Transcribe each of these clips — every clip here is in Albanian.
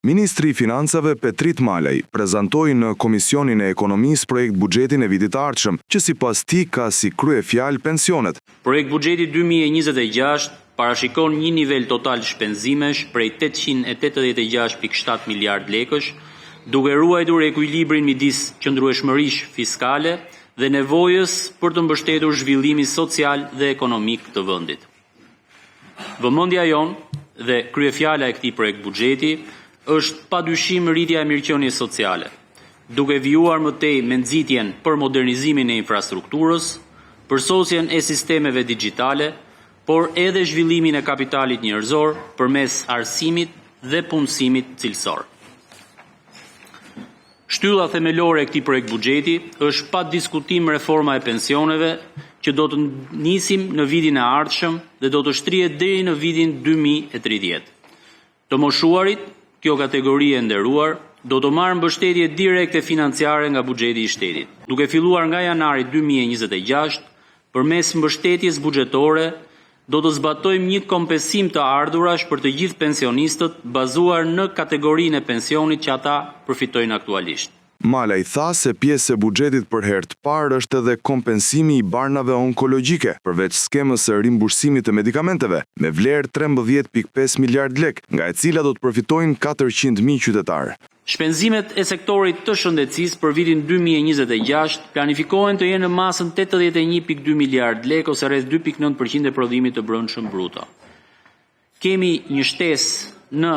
Ministri i Financave Petrit Malaj prezantoi në Komisionin e Ekonomisë projekt buxhetin e vitit të ardhshëm, që sipas tij ka si kryefjalë pensionet. Projekt buxheti 2026 parashikon një nivel total shpenzimesh prej 886.7 miliard lekësh, duke ruajtur ekuilibrin midis qëndrueshmërisë fiskale dhe nevojës për të mbështetur zhvillimin social dhe ekonomik të vendit. Vëmendja jonë dhe kryefjala e këtij projekt buxheti është padyshim rritja e mirëqenies sociale, duke vijuar më tej me nxitjen për modernizimin e infrastrukturës, përsosjen e sistemeve digjitale, por edhe zhvillimin e kapitalit njerëzor përmes arsimit dhe punësimit cilësor. Shtylla themelore e këtij projekt buxheti është pa diskutim reforma e pensioneve, që do të nisim në vitin e ardhshëm dhe do të shtrihet deri në vitin 2030. Të moshuarit, kjo kategori e nderuar, do të marrë mbështetje direkte financiare nga buxheti i shtetit. Duke filluar nga janari 2026, përmes mbështetjes buxhetore, do të zbatojmë një kompensim të ardhurash për të gjithë pensionistët bazuar në kategorinë e pensionit që ata përfitojnë aktualisht. Malaj tha se pjesë e buxhetit për herë të parë është edhe kompensimi i barnave onkologjike, përveç skemës së rimbursimit të medikamenteve, me vlerë 13.5 miliard lek, nga e cila do të përfitojnë 400.000 qytetarë. Shpenzimet e sektorit të shëndetësisë për vitin 2026 planifikohen të jenë në masën 81.2 miliard lek ose rreth 2.9% e prodhimit të brendshëm bruto. Kemi një shtesë në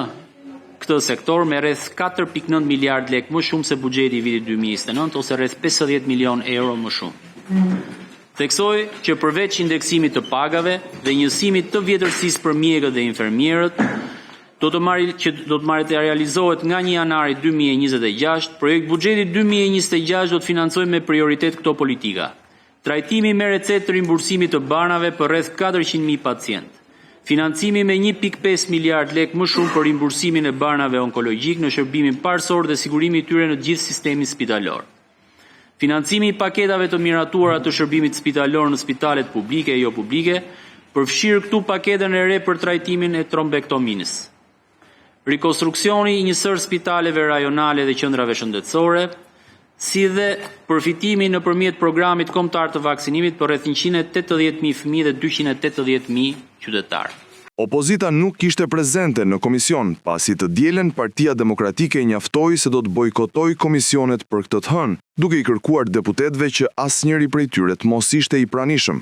këtë sektor me rreth 4.9 miliard lek më shumë se buxheti i vitit 2029 ose rreth 50 milion euro më shumë. Theksoj që përveç indeksimit të pagave dhe njësimit të vjetërsisë për mjekët dhe infermierët, do të materializohet nga 1 janari 2026, projekt buxheti 2026 do të financojë me prioritet këto politika. Trajtimi me recetë të rimbursimit të barnave për rreth 400.000 pacientë. Financimi me 1.5 miliard lek më shumë për rimbursimin e barnave onkologjik në shërbimin parësor dhe sigurimin e tyre në gjithë sistemin spitalor. Financimi i paketave të miratuara të shërbimit spitalor në spitalet publike e jo publike, përfshirë këtu paketën e re për trajtimin e trombektominës. Rikonstruksioni i njësër spitaleve rajonale dhe qendrave shëndetësore, si dhe përfitimi nëpërmjet programit kombëtar të vaksinimit për rreth 180.000 fëmijë dhe 280.000 qytetarë. Opozita nuk ishte prezente në komision, pasi të dielen Partia Demokratike njaftoi se do të bojkotoj komisionet për këtë të hënë, duke i kërkuar deputetëve që asnjëri prej tyre të mos ishte i pranishëm.